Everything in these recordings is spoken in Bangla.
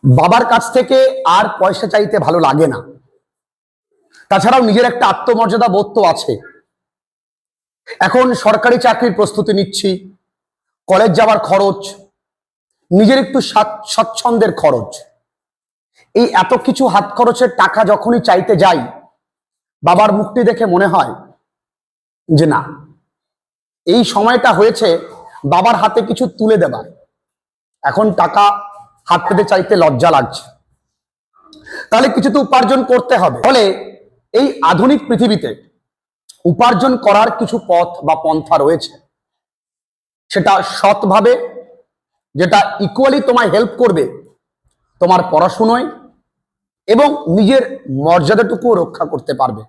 বাবার কাছ থেকে আর পয়সা চাইতে ভালো লাগে না। তাছাড়াও নিজের একটা আত্মমর্যাদা বোধ তো আছে। এখন সরকারি চাকরির প্রস্তুতি নিচ্ছি, কলেজ যাওয়ার খরচ, নিজের একটু স্বচ্ছন্দের খরচ, এই এত কিছু হাত খরচের টাকা যখনই চাইতে যাই, বাবার মুখটি দেখে মনে হয় যে না, এই সময়টা হয়েছে বাবার হাতে কিছু তুলে দেবার। এখন টাকা হাত পেতে চাইতে লজ্জা লাগছে, তাহলে কিছু তো উপার্জন করতে হবে। ফলে এই আধুনিক পৃথিবীতে উপার্জন করার কিছু পথ বা পন্থা রয়েছে, সেটা সৎভাবে, যেটা ইকুয়ালি তোমায় হেল্প করবে তোমার পড়াশুনোয় এবং নিজের মর্যাদাটুকু রক্ষা করতে পারবে।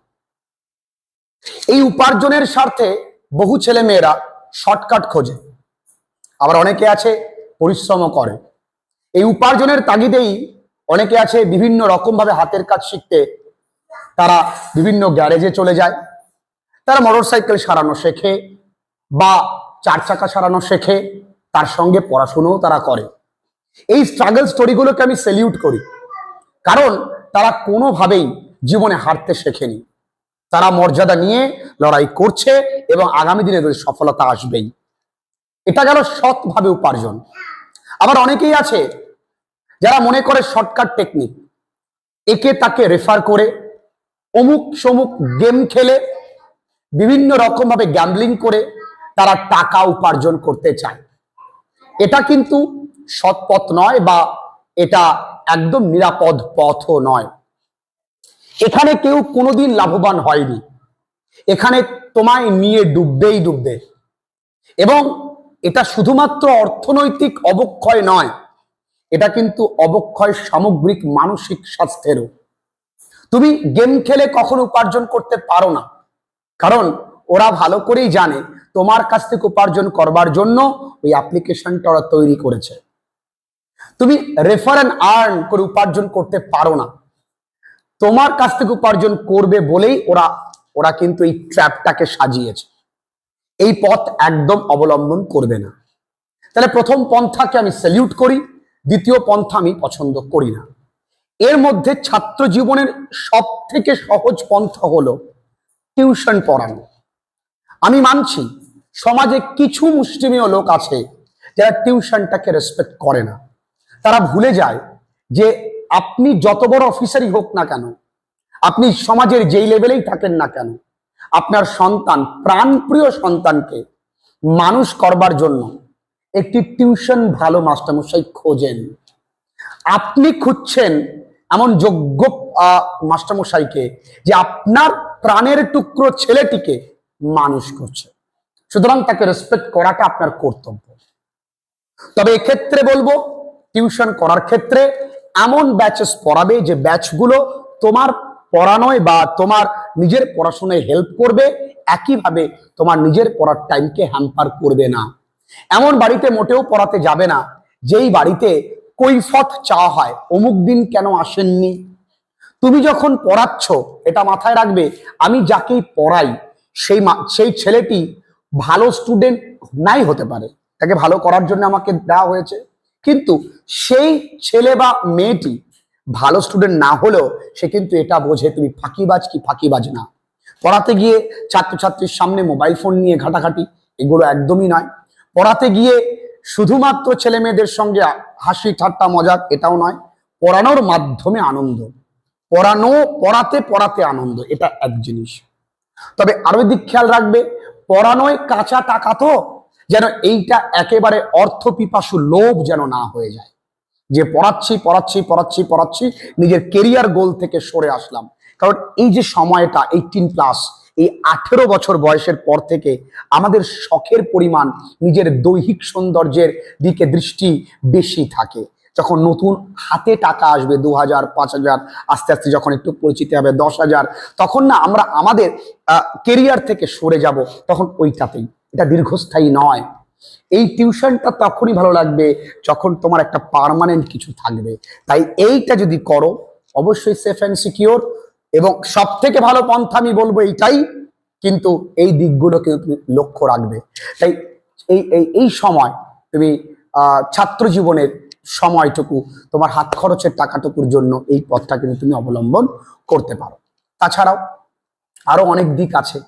এই উপার্জনের স্বার্থে বহু ছেলে মেয়েরা শর্টকাট খোঁজে, আবার অনেকে আছে পরিশ্রম করে। এই উপার্জনের তাগিদেই অনেকে আছে বিভিন্ন রকম ভাবে হাতের কাজ শিখতে তারা বিভিন্ন গ্যারেজে চলে যায়, তারা মোটরসাইকেল সারানো শেখে বা চার চাকা সারানো শেখে, তার সঙ্গে পড়াশুনোও তারা করে। এই স্ট্রাগল স্টোরিগুলোকে আমি সেলিউট করি, কারণ তারা কোনোভাবেই জীবনে হারতে শেখেনি। তারা মর্যাদা নিয়ে লড়াই করছে এবং আগামী দিনে সফলতা আসবেই। এটা গেল সৎভাবে উপার্জন। আবার অনেকেই আছে যারা মনে করে শর্টকাট টেকনিক, একে তাকে রেফার করে অমুক সমুক গেম খেলে বিভিন্ন রকম ভাবে গ্যাম্বলিং করে তারা টাকা উপার্জন করতে চায়। এটা কিন্তু সৎ পথ নয়, বা এটা একদম নিরাপদ পথও নয়। এখানে কেউ কোনোদিন লাভবান হয়নি, এখানে তোমায় নিয়ে ডুববেই ডুববে। এবং এটা শুধুমাত্র অর্থনৈতিক অবক্ষয় নয়, এটা কিন্তু অবক্ষয় সামগ্রিক মানসিক স্বাস্থ্যেরও। তুমি গেম খেলে কখনো উপার্জন করতে পারো না, কারণ ওরা ভালো করেই জানে তোমার কাছ থেকে উপার্জন করবার জন্য ওই অ্যাপ্লিকেশনটা ওরা তৈরি করেছে। তুমি রেফার অ্যান্ড আর্ন করে উপার্জন করতে পারো না, তোমার কাছ থেকে উপার্জন করবে বলেই ওরা কিন্তু এই ট্র্যাপটাকে সাজিয়েছে। এই পথ একদম অবলম্বন করবে না। তাহলে প্রথম পন্থাকে আমি স্যালিউট করি, দ্বিতীয় পন্থা আমি পছন্দ করি না। এর মধ্যে ছাত্র জীবনের সব থেকে সহজ পন্থা হলো টিউশন পড়ানো। আমি মানছি সমাজে কিছু মুষ্টিমেয় লোক আছে যারা টিউশনটাকে রেসপেক্ট করে না। তারা ভুলে যায় যে আপনি যত বড় অফিসারই হোক না কেন, আপনি সমাজের যেই লেভেলেই থাকেন না কেন, আপনার সন্তান, প্রাণপ্রিয় সন্তানকে মানুষ করবার জন্য একটি টিউশন ভালো মাস্টারমশাই খোঁজেন। আপনি খুঁজছেন এমন যোগ্য মাস্টারমশাইকে যে আপনার প্রাণের টুকরো ছেলেটিকে মানুষ করছে, সুতরাং তাকে রেসপেক্ট করাটা আপনার কর্তব্য। তবে এক্ষেত্রে বলবো, টিউশন করার ক্ষেত্রে এমন ব্যাচেস পড়াবে যে ব্যাচগুলো তোমার পড়ানোয় বা তোমার নিজের পড়াশোনায় হেল্প করবে, একইভাবে তোমার নিজের পড়ার টাইমকে হ্যাম্পার করবে না। এমন বাড়িতে মোটেও পড়াতে যাবে না যেই বাড়িতে কৈফত চাওয়া হয়, অমুক দিন কেন আসেননি। তুমি যখন পড়াচ্ছ এটা মাথায় রাখবে, আমি যাকেই পড়াই সেই ছেলেটি ভালো স্টুডেন্ট নাই হতে পারে, তাকে ভালো করার জন্য আমাকে দেওয়া হয়েছে, কিন্তু সেই ছেলে বা মেয়েটি ভালো স্টুডেন্ট না হলেও সে কিন্তু এটা বোঝে তুমি ফাঁকিবাজ কি ফাঁকিবাজ না। পড়াতে গিয়ে ছাত্রছাত্রীর সামনে মোবাইল ফোন নিয়ে ঘাটাঘাটি, এগুলো একদমই নয়। পড়াতে গিয়ে শুধুমাত্র ছেলে মেয়েদের সঙ্গে হাসি ঠাট্টা মজাক, এটাও নয়। পড়ানোর মাধ্যমে আনন্দ, পড়াতে পড়াতে আনন্দ, এটা এক জিনিস। তবে আরো দিক খেয়াল রাখবে, পড়ানোয় কাঁচা টাকা তো, যেন এইটা একেবারে অর্থ পিপাসু লোভ যেন না হয়ে যায়, যে পড়াচ্ছি পড়াচ্ছি পড়াচ্ছি পড়াচ্ছি, নিজের কেরিয়ার গোল থেকে সরে আসলাম। কারণ এই যে সময়টা 18+, এই 18 বছর বয়সের পর থেকে আমাদের শখের পরিমাণ, নিজের দৈহিক সৌন্দর্যের দিকে দৃষ্টি বেশি থাকে। যখন নতুন হাতে টাকা আসবে 2000, 5000, আস্তে আস্তে যখন একটু পরিচিতি হবে 10,000, তখন না আমরা আমাদের কেরিয়ার থেকে সরে যাব, তখন ওইটাতেই। এটা দীর্ঘস্থায়ী নয়। এই টিউশনটা তখনই ভালো লাগবে যখন তোমার একটা পার্মানেন্ট কিছু থাকবে। তাই এইটা যদি করো অবশ্যই সেফ অ্যান্ড সিকিউর, এবং সব থেকে ভালো পন্থা আমি বলবো এইটাই, কিন্তু এই দিকগুলোকে তুমি লক্ষ্য রাখবে। তাই এই সময় তুমি ছাত্র জীবনের সময়টুকু, তোমার হাত খরচের টাকাটুকুর জন্য এই পথটা কিন্তু তুমি অবলম্বন করতে পারো। তাছাড়াও আরো অনেক দিক আছে,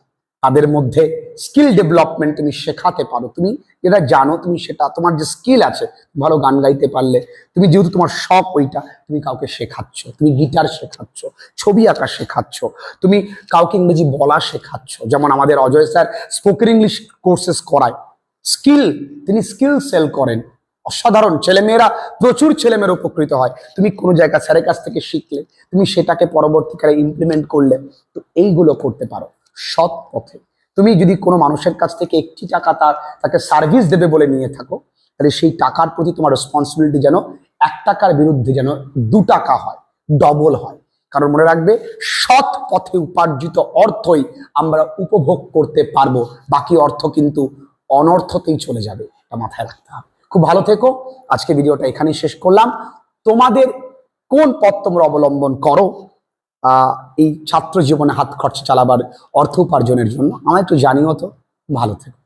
তাদের মধ্যে স্কিল ডেভেলপমেন্ট তুমি শেখাতে পারো। তুমি যেটা জানো তুমি সেটা, তোমার যে স্কিল আছে, ভালো গান গাইতে পারলে, তুমি যেহেতু তোমার শখ ওইটা, তুমি কাউকে শেখাচ্ছ, তুমি গিটার শেখাচ্ছ, ছবি আঁকা শেখাচ্ছ, তুমি কাউকে ইংরেজি বলা শেখাচ্ছ। যেমন আমাদের Ajay sir spoken English courses করায়, স্কিল, তিনি স্কিল সেল করেন। অসাধারণ ছেলেমেয়েরা, প্রচুর ছেলেমেয়েরা উপকৃত হয়। তুমি কোনো জায়গা স্যারের কাছ থেকে শিখলে, তুমি সেটাকে পরবর্তীকালে ইমপ্লিমেন্ট করলে, তো এইগুলো করতে পারো সৎ পথে। তুমি যদি কোনো মানুষের কাছ থেকে 1টি টাকা তাকে সার্ভিস দেবে বলে নিয়ে থাকো, তাহলে সেই টাকার প্রতি তোমার রেসপন্সিবিলিটি যেন 1 টাকার বিরুদ্ধে যেন 2 টাকা হয়, ডবল হয়। কারণ মনে রাখবে, সৎ পথে উপার্জিত অর্থই আমরা উপভোগ করতে পারবো, বাকি অর্থ কিন্তু অনর্থতেই চলে যাবে, এটা মাথায় রাখতে হবে। খুব ভালো থেকো। আজকে ভিডিওটা এখানেই শেষ করলাম। তোমাদের কোন পথ তোমরা অবলম্বন করো এই ছাত্র জীবনে হাত খরচ চালাবার, অর্থ উপার্জনের জন্য, আমায় একটু জানিও তো। ভালো থেকো।